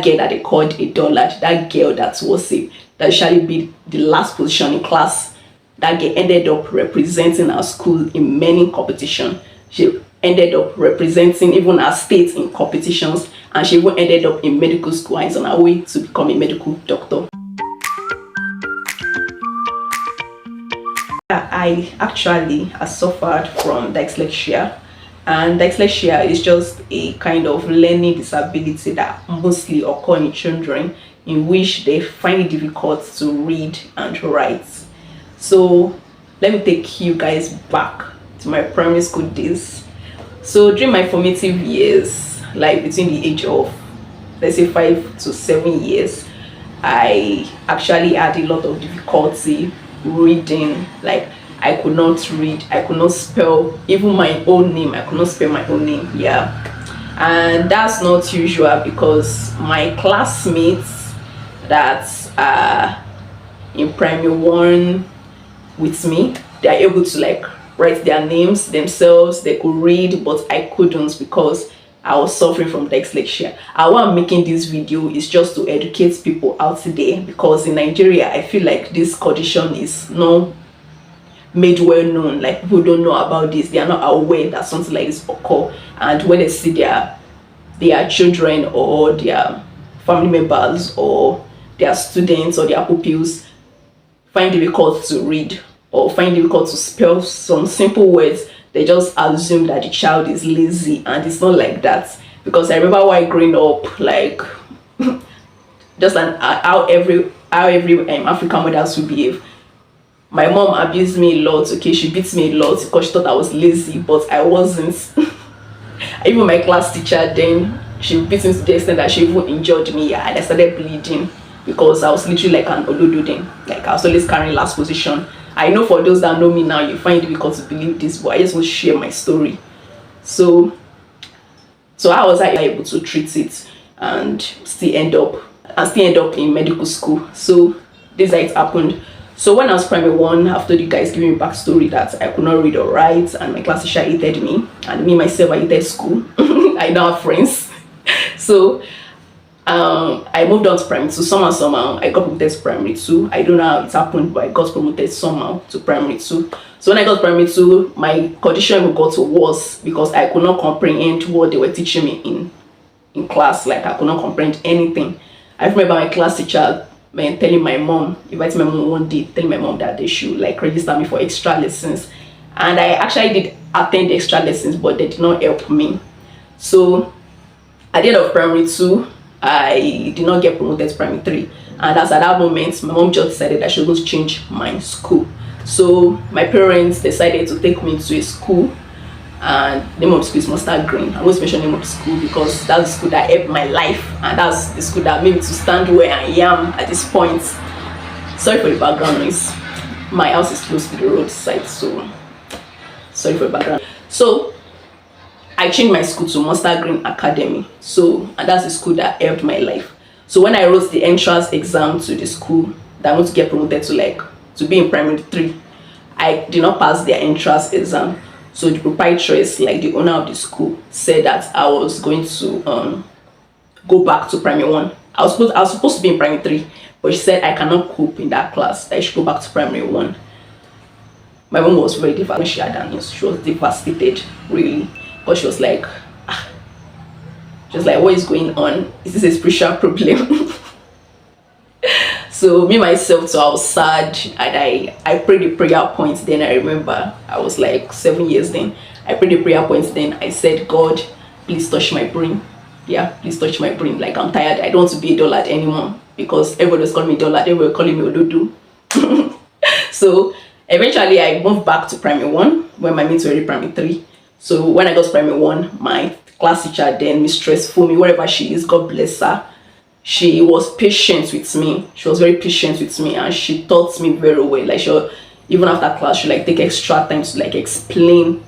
girl that they called a dullard, that girl that was that usually be the last position in class, that girl ended up representing our school in many competitions. She ended up representing even our state in competitions, and she even ended up in medical school and is on her way to become a medical doctor. I actually suffered from dyslexia, and dyslexia is just a kind of learning disability that mostly occur in children, in which they find it difficult to read and write. So let me take you guys back to my primary school days. So during my formative years, like between the age of, let's say, 5 to 7 years, I actually had a lot of difficulty reading. Like, I could not read, I could not spell even my own name. I could not spell my own name. Yeah, and that's not usual, because my classmates that are in primary 1 with me, they are able to like write their names themselves. They could read, but I couldn't, because I was suffering from dyslexia. And why I'm making this video is just to educate people out there, because in Nigeria I feel like this condition is not made well known. Like, people don't know about this, they are not aware that something like this occur, and when they see their children or their family members or their students or their pupils find it difficult to read or find it difficult to spell some simple words, they just assume that the child is lazy, and it's not like that. Because I remember while growing up, like just how every African mothers would behave. My mom abused me a lot. Okay, she beat me a lot because she thought I was lazy, but I wasn't. Even my class teacher, then she beat me to the extent that she even injured me, and I started bleeding because I was literally like an olodo then. Like, I was always carrying last position. I know for those that know me now, you find it difficult to believe this, but I just want to share my story. So how was I able to treat it and still end up in medical school? So this is how it happened. So when I was primary 1, I've told you guys, giving me backstory, that I could not read or write, and my class teacher hated me, and me myself, I hated school. I don't have friends. So I moved on to primary 2. Somehow I got promoted to primary 2. I don't know how it happened, but I got promoted somehow to primary 2. So when I got to primary 2, my condition got worse, because I could not comprehend what they were teaching me in class. Like, I could not comprehend anything. I remember my class teacher telling my mom, inviting my mom one day, telling my mom that they should like register me for extra lessons. And I actually did attend the extra lessons, but they did not help me. So at the end of primary 2, I did not get promoted to primary 3, and as at that moment, my mom just decided that she was going to change my school. So my parents decided to take me to a school, and the name of the school is Mustard Green. I always mention the name of the school because that's the school that helped my life, and that's the school that made me to stand where I am at this point. Sorry for the background noise. My house is close to the roadside, so sorry for the background. So I changed my school to Mustard Green Academy. And that's the school that helped my life. So when I wrote the entrance exam to the school that I want to get promoted to be in primary 3, I did not pass their entrance exam. So the proprietress, like the owner of the school, said that I was going to go back to primary 1. I was supposed to be in primary 3, but she said I cannot cope in that class, that I should go back to primary 1. My mom was very devastated when she had that news. She was devastated, really, because she was like, what is going on? Is this a spiritual problem? So me myself, so I was sad, and I prayed the prayer point. Then I remember I was like 7 years then. I prayed the prayer point. Then I said, God, please touch my brain. Yeah, please touch my brain. Like, I'm tired. I don't want to be a dullard anymore, because everybody was calling me dullard. Everybody was calling me odudu. So eventually I moved back to primary 1 when my mates were already primary 3. So when I got to primary 1, my class teacher then, Mistress Fumi, wherever she is, God bless her, she was patient with me. She was very patient with me, and she taught me very well. Like, even after class, she like take extra time to like explain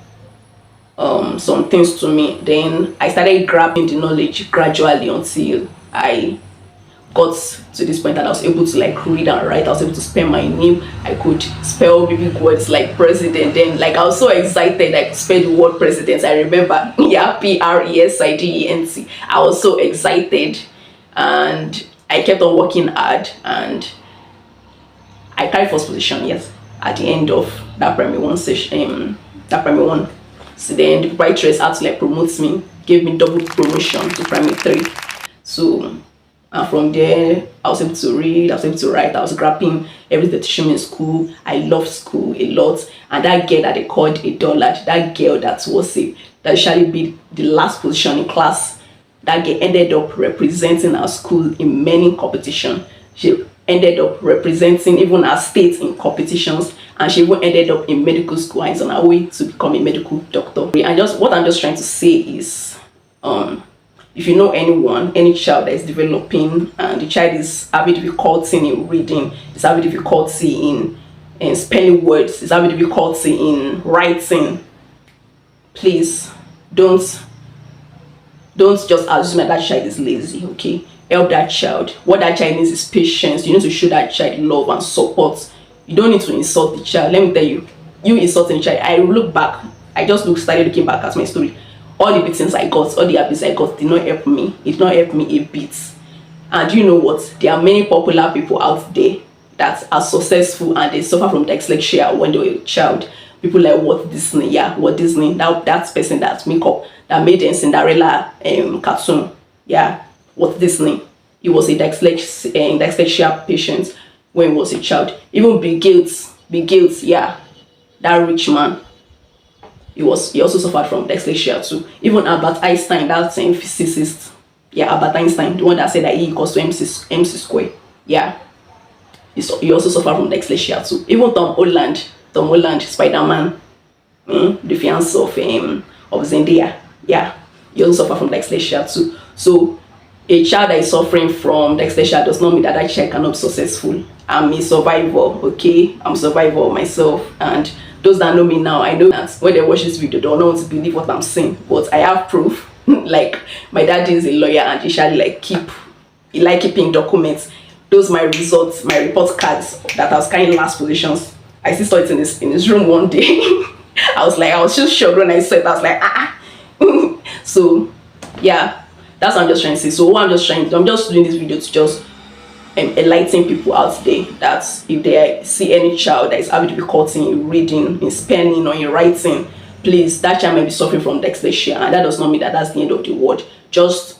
some things to me. Then I started grabbing the knowledge gradually until I got to this point that I was able to like read and write. I was able to spell my name. I could spell big words like president. Then like I was so excited I could spell the word president. I remember, yeah, President. I was so excited. and I kept on working hard, and I carried first position, yes, at the end of that primary one session, that primary one. So then the proprietress had to like promote me, gave me double promotion to primary 3. So and from there, I was able to read, I was able to write, I was grabbing everything they teaching me in school. I loved school a lot. And that girl that they called a dullard, that girl that was a, that usually be the last position in class, that girl ended up representing our school in many competitions. She ended up representing even our state in competitions, and she even ended up in medical school and is on her way to become a medical doctor. And just what I'm just trying to say is, if you know anyone, any child that is developing and the child is having difficulty in reading, is having difficulty in spelling words, is having difficulty in writing, please don't just assume that that child is lazy. Okay, help that child. What that child needs is patience. You need to show that child love and support. You don't need to insult the child. Let me tell you, you insulting the child, I look back, I just started looking back at my story. All the beatings I got, all the abuse I got did not help me. It did not help me a bit. And you know what? There are many popular people out there that are successful and they suffer from dyslexia when they were a child. People like Walt Disney, yeah, Walt Disney. That person that made a Cinderella cartoon, yeah, Walt Disney. He was a dyslexia patient when he was a child. Even Bill Gates, yeah, that rich man. He also suffered from dyslexia too. Even Albert Einstein, that same physicist, yeah, Albert Einstein, the one that said that E equals to MC square, yeah, he also suffered from dyslexia too. Even Tom Holland, Spider-Man, the fiance of Zendaya, yeah, he also suffered from dyslexia too. So a child that is suffering from dyslexia does not mean that child cannot be successful. I'm a survivor, okay? I'm a survivor myself, and those that know me now, I know that when they watch this video, they don't want to believe what I'm saying, but I have proof. Like, my dad is a lawyer, and he usually like keeping documents. Those my results, my report cards that I was carrying last positions. I still saw it in his room one day. I was just shocked when I saw it. I was like, So yeah, that's what I'm just trying to say. So what I'm just doing this video to just enlighten people out there that if they see any child that is having difficulty in reading, in spelling, or in writing, please, that child might be suffering from dyslexia, and that does not mean that that's the end of the world. Just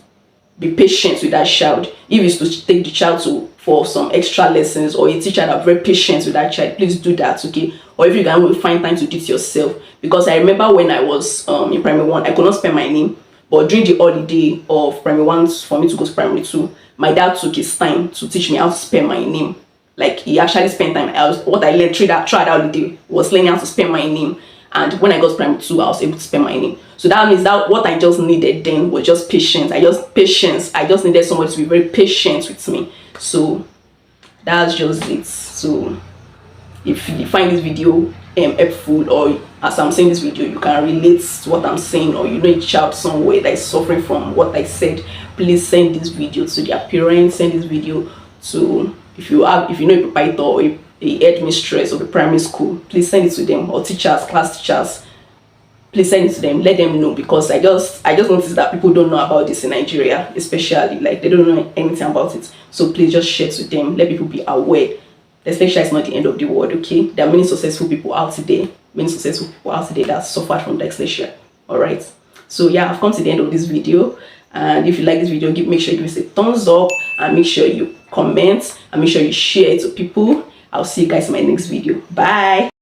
be patient with that child. If it's to take the child for some extra lessons, or a teacher that very patient with that child, please do that, okay? Or if you can find time to do it yourself, because I remember when I was in primary 1, I could not spell my name, but during the holiday of primary 1 for me to go to primary 2, my dad took his time to teach me how to spell my name. Like, he actually spent time. What I learned through that holiday was learning how to spell my name. And when I got to primary 2, I was able to spell my name. So that means that what I just needed then was just patience. I just needed somebody to be very patient with me. So that's just it. So if you find this video helpful, or as I'm saying this video, you can relate to what I'm saying, or you know a child somewhere that is suffering from what I said, please send this video to their parents. Send this video to, if you know a proprietor or a headmistress of a primary school, please send it to them, or teachers, class teachers, please send it to them. Let them know, because I just noticed that people don't know about this in Nigeria, especially, like, they don't know anything about it. So please just share it with them, let people be aware. Dyslexia is not the end of the world, okay? There are many successful people out there, that suffered from dyslexia. All right, so yeah, I've come to the end of this video, and if you like this video, make sure you give us a thumbs up, and make sure you comment, and make sure you share it to people. I'll see you guys in my next video. Bye.